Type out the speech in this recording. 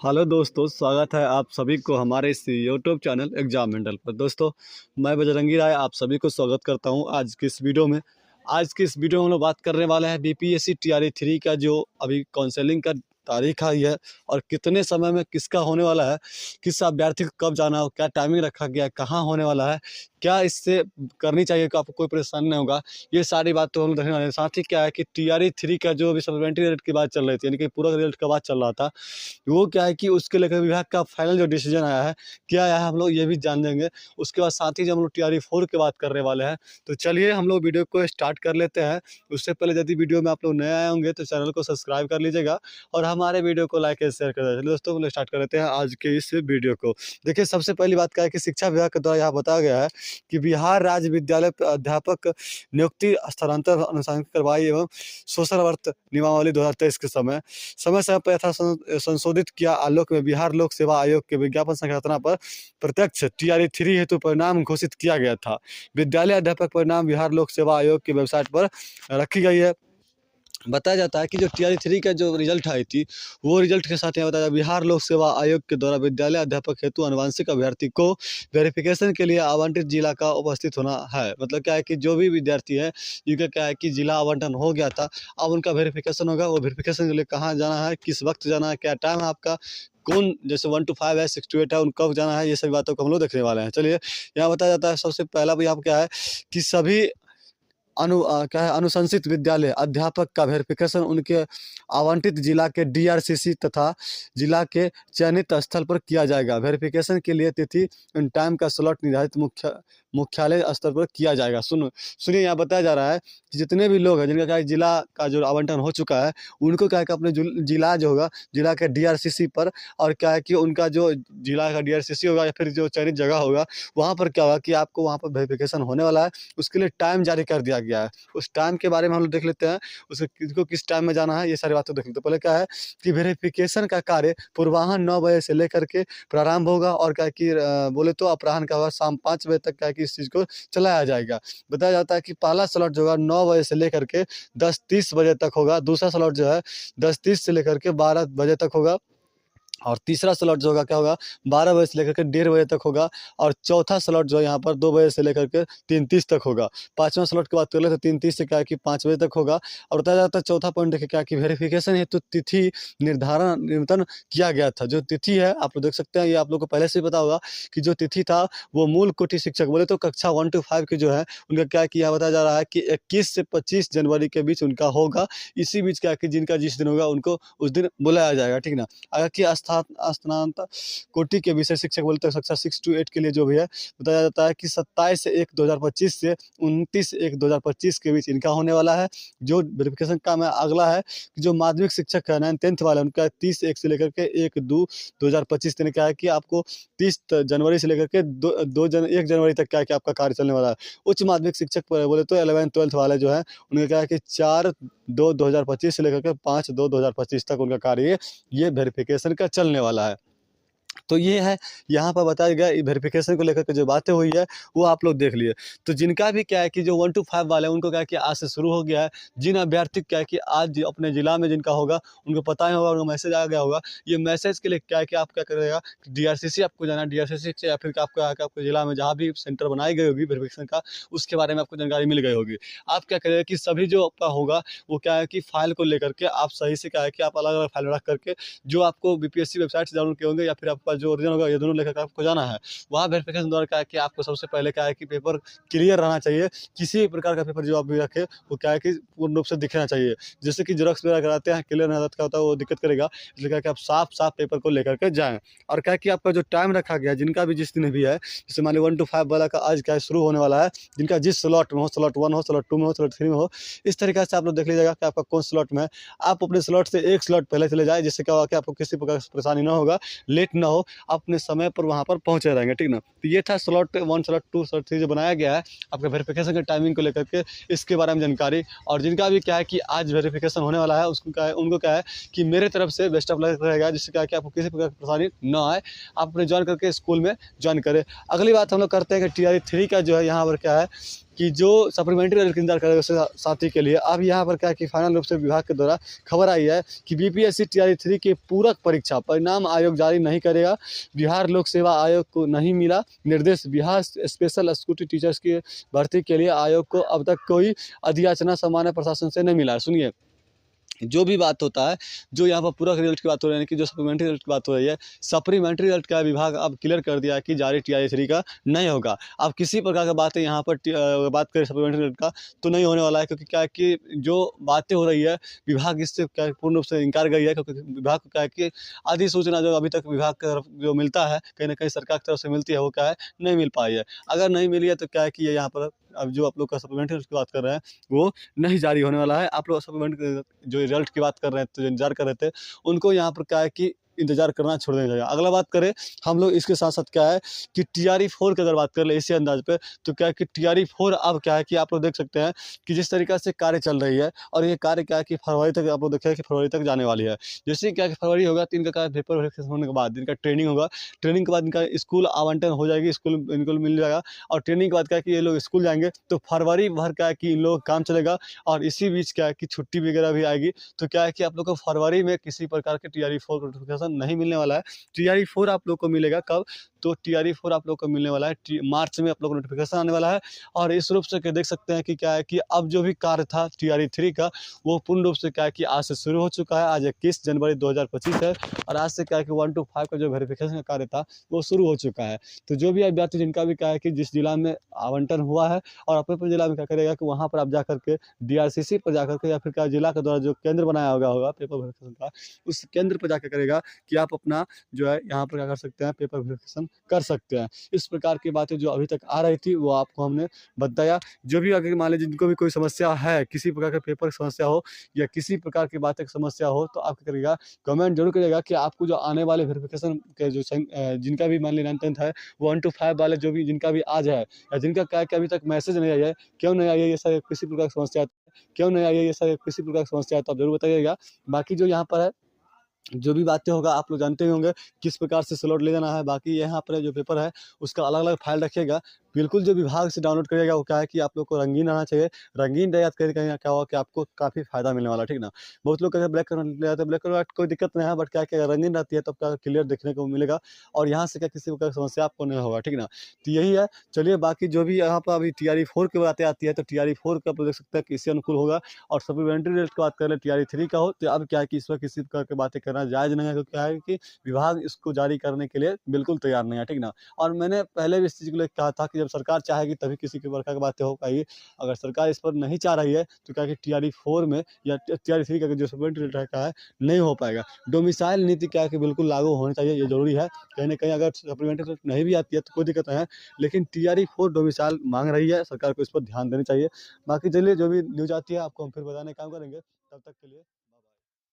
Hello दोस्तों, स्वागत है आप सभी को हमारे इस यूट्यूब चैनल एग्जाम मेंटल पर। दोस्तों, मैं बजरंगी राय आप सभी को स्वागत करता हूं आज की इस वीडियो में। आज की इस वीडियो में हम लोग बात करने वाले हैं बीपीएससी टीआरई 3 का जो अभी काउंसलिंग का तारीख आई है और कितने समय में किसका होने वाला है, किस अभ्यर्थी को कब जाना हो, क्या टाइमिंग रखा गया है, कहाँ होने वाला है, क्या इससे करनी चाहिए कि आपको कोई परेशानी नहीं होगा, ये सारी बात तो हम लोग देखने वाले हैं। साथ ही क्या है कि टीआरई 3 का जो अभी सप्लीमेंट्री रिजल्ट की बात चल रही थी, यानी कि पूरा रिजल्ट का बात चल रहा था, वो क्या है कि उसके लेकर विभाग का फाइनल जो डिसीजन आया है, क्या आया है, हम लोग ये भी जान लेंगे। उसके बाद साथ ही जब हम लोग टीआरई 4 की बात करने वाले हैं, तो चलिए हम लोग वीडियो को स्टार्ट कर लेते हैं। उससे पहले यदि वीडियो में आप लोग नए आए होंगे तो चैनल को सब्सक्राइब कर लीजिएगा और हमारे वीडियो को लाइक और शेयर कर दीजिए। चलिए दोस्तों, हम लोग स्टार्ट कर लेते हैं आज के इस वीडियो को। देखिए, सबसे पहली बात क्या है कि शिक्षा विभाग के द्वारा यहाँ बताया गया है कि बिहार राज्य विद्यालय अध्यापक नियुक्ति स्थानांतरण अनुसार कार्रवाई एवं सोशल वर्क नियमावली 2023 के समय समय पर यथा संशोधित किया आलोक में बिहार लोक सेवा आयोग के विज्ञापन संरचना पर प्रत्यक्ष टीआरई 3 हेतु परिणाम घोषित किया गया था। विद्यालय अध्यापक परिणाम बिहार लोक सेवा आयोग की वेबसाइट पर रखी गई है। बताया जाता है कि जो टीआरई 3 का जो रिजल्ट आई थी, वो रिजल्ट के साथ यहाँ बताया बिहार लोक सेवा आयोग के द्वारा विद्यालय अध्यापक हेतु आनुवांशिक अभ्यर्थी को वेरिफिकेशन के लिए आवंटित जिला का उपस्थित होना है। मतलब क्या है कि जो भी विद्यार्थी है, जिनका क्या है कि जिला आवंटन हो गया था, अब उनका वेरिफिकेशन होगा। वो वेरिफिकेशन के लिए कहाँ जाना है, किस वक्त जाना है, क्या टाइम है आपका, कौन जैसे 1 to 5 है, 6 to 8 है, उन कब जाना है, ये सभी बातों को हम लोग देखने वाले हैं। चलिए, यहाँ बताया जाता है सबसे पहला भी यहाँ क्या है कि सभी क्या है अनुशंसित विद्यालय अध्यापक का वेरिफिकेशन उनके आवंटित जिला के डीआरसीसी तथा जिला के चयनित स्थल पर किया जाएगा। वेरिफिकेशन के लिए तिथि एंड टाइम का स्लॉट निर्धारित मुख्यालय स्तर पर किया जाएगा। सुनिए, यहाँ बताया जा रहा है कि जितने भी लोग हैं जिनका क्या है जिला का जो आवंटन हो चुका है, उनको क्या है कि अपने जिला जो होगा, जिला के डीआरसीसी पर, और क्या है कि उनका जो जिला का डीआरसीसी होगा या फिर जो चयनित जगह होगा, वहाँ पर क्या होगा कि आपको वहाँ पर वेरिफिकेशन होने वाला है। उसके लिए टाइम जारी कर दिया गया है। उस टाइम के बारे में हम लोग देख लेते हैं, उसे किसको किस टाइम में जाना है, ये सारी बातें देख लेते हैं। पहले क्या है कि वेरिफिकेशन का कार्य पूर्वाह्न 9 बजे से लेकर के प्रारंभ होगा और क्या है कि बोले तो अपराह्न का होगा शाम 5 बजे तक क्या है कि इस चीज़ को चलाया जाएगा। बताया जाता है कि पहला स्लॉट जो होगा 9 बजे से लेकर के 10:30 बजे तक होगा। दूसरा स्लॉट जो है 10:30 से लेकर के 12 बजे तक होगा और तीसरा स्लॉट जो होगा क्या होगा 12 बजे से लेकर के 1:30 बजे तक होगा। और चौथा स्लॉट जो है यहाँ पर 2 बजे से लेकर के 3:30 तक होगा। पाँचवां स्लॉट की बात कर ले तो 3:30 से क्या है कि 5 बजे तक होगा। और बताया जाता है चौथा पॉइंट देखिए क्या कि वेरिफिकेशन हेतु तिथि नियंत्रण किया गया था। जो तिथि है आप लोग देख सकते हैं, ये आप लोग को पहले से ही पता होगा कि जो तिथि था वो मूल कोटि शिक्षक बोले तो कक्षा 1 to 5 की जो है उनका क्या है कि यहाँ बताया जा रहा है कि 21 से 25 जनवरी के बीच उनका होगा। इसी बीच क्या है कि जिनका जिस दिन होगा उनको उस दिन बुलाया जाएगा, ठीक ना। अगर कि स्नातक कोटि के विषय शिक्षक बोलते हैं कक्षा 6 to 8 के लिए जो भी है, बताया जाता है कि 27/1/2025 से 29/1/2025 के बीच इनका होने वाला है। जो वेरिफिकेशन का मैं अगला है कि जो माध्यमिक शिक्षक है 9th वाले, उनका 30/1 से लेकर के 1/2/2025 तक क्या है कि आपको 30 जनवरी से लेकर के 1 जनवरी तक क्या है कि आपका कार्य चलने वाला है। उच्च माध्यमिक शिक्षक बोले तो 11th 12th वाले जो है उनका क्या है कि 4/2/2025 से लेकर के 5/2/2025 तक उनका कार्य ये वेरिफिकेशन का चलने वाला है। तो ये है, यहाँ पर बताया गया वेरिफिकेशन को लेकर के जो बातें हुई है वो आप लोग देख लिए। तो जिनका भी क्या है कि जो 1 to 5 वाले हैं उनको क्या है कि आज से शुरू हो गया है। जिन अभ्यर्थी क्या है कि आज अपने ज़िला में जिनका होगा उनको पता ही होगा, उनको मैसेज आ गया होगा। ये मैसेज के लिए क्या है कि आप क्या करिएगा, डीआरसीसी आपको जाना है, डीआरसीसी से या फिर आपको आके आपके ज़िला में जहाँ भी सेंटर बनाई गई होगी वेरिफिकेशन का, उसके बारे में आपको जानकारी मिल गई होगी। आप क्या करिएगा कि सभी जो आपका होगा वो क्या है कि फाइल को लेकर के आप सही से क्या है कि आप अलग-अलग फाइल रख करके जो आपको बीपीएससी वेबसाइट से डाउनलोड किए होंगे या फिर आपका जो ओरिजिनल होगा, ये दोनों लेकर के आपको जाना है। वहाँ वेरिफिकेशन द्वारा क्या है कि आपको सबसे पहले क्या है कि पेपर क्लियर रहना चाहिए। किसी भी प्रकार का पेपर जो आप भी रखें वो क्या है कि पूर्ण रूप से दिखना चाहिए। जैसे कि जेरॉक्स वगैरह कराते हैं, क्लियर नहीं का होता है वो दिक्कत करेगा। इसलिए क्या है कि आप साफ पेपर को लेकर के जाएँ। और क्या है कि आपका जो टाइम रखा गया है, जिनका भी जिस दिन भी है, जैसे मान लीजिए 1 to 5 वाला का आज क्या है शुरू होने वाला है, जिनका जिस स्लॉट में हो, स्लॉट 1 हो, स्लॉट 2 में हो, स्लॉट 3 में हो, इस तरीके से आप लोग देख लीजिएगा कि आपका कौन स्लॉट में है। आप अपने स्लॉट से एक स्लॉट पहले चले जाएँ, जिससे क्या होगा कि आपको किसी प्रकार की परेशानी ना होगा, लेट ना हो, आप अपने समय पर वहाँ पर पहुँचे रहेंगे, ठीक ना। तो ये था स्लॉट 1, स्लॉट 2, स्लॉट 3 जो बनाया गया है आपका वेरिफिकेशन के टाइमिंग को लेकर के, इसके बारे में जानकारी। और जिनका भी क्या है कि आज वेरिफिकेशन होने वाला है उसको क्या है, उनको क्या है कि मेरे तरफ से बेस्ट ऑफ लक रहेगा, जिससे क्या है कि आपको किसी प्रकार की परेशानी ना आए। आप अपने ज्वाइन करके स्कूल में ज्वाइन करें। अगली बात हम लोग करते हैं कि टीआरई 3 का जो है यहाँ पर क्या है कि जो सप्लीमेंट्री रिजल्ट का इंतजार कर रहे हैं उसके साथी के लिए अब यहाँ पर क्या है कि फाइनल रूप से विभाग के द्वारा खबर आई है कि बीपीएससी टीआरई 3 के पूरक परीक्षा परिणाम आयोग जारी नहीं करेगा। बिहार लोक सेवा आयोग को नहीं मिला निर्देश। बिहार स्पेशल स्कूल टीचर्स की भर्ती के लिए आयोग को अब तक कोई अधियाचना सामान्य प्रशासन से नहीं मिला। सुनिए, जो भी बात होता है, जो यहाँ पर पूरक रिजल्ट की बात हो रही है, कि जो सप्लीमेंट्री रिजल्ट की बात हो रही है, सप्लीमेंट्री रिजल्ट का विभाग अब क्लियर कर दिया है कि जारी टीआरई 3 का नहीं होगा। अब किसी प्रकार का बात है यहाँ पर बात करें सप्लीमेंट्री रिजल्ट का तो नहीं होने वाला है, क्योंकि क्या है कि जो बातें हो रही है विभाग इससे क्या है पूर्ण रूप से इनकार गई है, क्योंकि विभाग को क्या है कि आधी सूचना जो अभी तक विभाग की तरफ जो मिलता है कहीं ना कहीं सरकार की तरफ से मिलती है वो क्या है नहीं मिल पाई है। अगर नहीं मिली है तो क्या है कि ये यहाँ पर अब जो आप लोग का सप्लीमेंट्री रिजल्ट की बात कर रहे हैं वो नहीं जारी होने वाला है। आप लोग सप्लीमेंट्री जो रिजल्ट की बात कर रहे हैं तो जो इंतजार कर रहे थे उनको यहाँ पर क्या है कि इंतजार करना छोड़ देना चाहिए। अगला बात करें हम लोग इसके साथ साथ क्या है कि टीआरई 4 की अगर बात कर ले इसी अंदाज पे तो क्या है कि टीआरई 4 अब क्या है कि आप लोग देख सकते हैं कि जिस तरीक़ा से कार्य चल रही है और ये कार्य क्या है कि फरवरी तक आप लोग देखें कि फरवरी तक जाने वाली है। जैसे क्या है कि फरवरी होगा तो इनका क्या है पेपर वेरिफिकेशन होने के बाद इनका ट्रेनिंग होगा। ट्रेनिंग के बाद इनका स्कूल आवंटन हो जाएगी, स्कूल इनको मिल जाएगा और ट्रेनिंग के बाद क्या है कि ये लोग स्कूल जाएंगे तो फरवरी भर क्या है कि इन लोगों का काम चलेगा और इसी बीच क्या है कि छुट्टी वगैरह भी आएगी। तो क्या है कि आप लोग को फरवरी में किसी प्रकार के टीआरई 4 नोटिफिकेशन नहीं मिलने वाला है। टीआरई 4 आप लोग को मिलेगा कब? तो टीआरई 4 आप लोग को मिलने वाला है मार्च में आप लोग को नोटिफिकेशन आने वाला है। और इस रूप से देख सकते हैं कि क्या है कि अब जो भी कार्य था टीआरई 3 का वो पूर्ण रूप से क्या है कि आज से शुरू हो चुका है। आज 21 जनवरी 2025 है और आज से क्या है कि 1 to 5 का जो वेरिफिकेशन का कार्य था वो शुरू हो चुका है। तो जो भी अभ्यर्थी जिनका भी क्या है कि जिस जिला में आवंटन हुआ है और अपने जिला में क्या करेगा कि वहाँ पर आप जा करके डीआरसीसी पर जा करके या फिर क्या जिला के द्वारा जो केंद्र बनाया होगा पेपर वेरिफिकेशन का उस केंद्र पर जाकर करेगा कि आप अपना जो है यहाँ पर क्या कर सकते हैं पेपर वेरिफिकेशन कर सकते हैं। इस प्रकार की बातें जो अभी तक आ रही थी वो आपको हमने बताया। जो भी अगर मान लीजिए जिनको भी कोई समस्या है, किसी प्रकार के पेपर की समस्या हो या किसी प्रकार की बातें की समस्या हो तो आप क्या करिएगा कमेंट जरूर करिएगा कि आपको जो आने वाले वेरिफिकेशन के जो जिनका भी मान लीजिए 9th है 1 to 5 वाले जो भी जिनका भी आज है या जिनका क्या है कि अभी तक मैसेज नहीं आया है, क्यों नहीं आई है ये सर किसी प्रकार की समस्या क्यों नहीं आई है ये सर किसी प्रकार की समस्या है तो आप जरूर बताइएगा। बाकी जो यहाँ पर है जो भी बातें होगा आप लोग जानते ही होंगे किस प्रकार से स्लॉट ले जाना है। बाकी यहाँ पर जो पेपर है उसका अलग अलग फाइल रखिएगा। बिल्कुल जो विभाग से डाउनलोड करिएगा वो क्या है कि आप लोग को रंगीन आना चाहिए। रंगीन रहेगा कहीं कहीं क्या होगा कि आपको काफ़ी फायदा मिलने वाला है, ठीक ना। बहुत लोग कहते हैं ब्लैक कलर ले आते हैं, ब्लैक कलर कोई दिक्कत नहीं है, बट क्या क्या रंगीन रहती है तब क्या क्लियर देखने को मिलेगा और यहाँ से क्या किसी प्रकार की समस्या आपको नहीं होगा, ठीक ना। तो यही है। चलिए बाकी जो भी यहाँ पर अभी टीआरई 4 की बातें आती है तो टीआरई 4 का आप लोग देख सकते हैं कि इससे अनुकूल होगा। और सप्लीमेंट्री रिजल्ट की बात करें टीआरई 3 का हो तो अब क्या है कि इस पर किसी प्रकार की बातें करना जायज़ नहीं है, क्योंकि क्या है कि विभाग इसको जारी करने के लिए बिल्कुल तैयार नहीं है, ठीक ना। और मैंने पहले भी इस चीज़ को लेकर कहा था कि जब सरकार चाहेगी तभी किसी के प्रकार की बातें हो पाएगी। अगर सरकार इस पर नहीं चाह रही है तो क्या कि टीआरई 4 में या टीआरई 3 का जो सप्लीमेंट्री रिजल्ट का है नहीं हो पाएगा। डोमिसाइल नीति क्या है कि बिल्कुल लागू होनी चाहिए, ये ज़रूरी है। कहीं न कहीं अगर सप्लीमेंट्री रिजल्ट नहीं भी आती है तो कोई दिक्कत नहीं है, लेकिन टीआरई 4 डोमिसाइल माँग रही है, सरकार को इस पर ध्यान देनी चाहिए। बाकी चलिए जो भी न्यूज़ आती है आपको हम फिर बताने का काम करेंगे। तब तक के लिए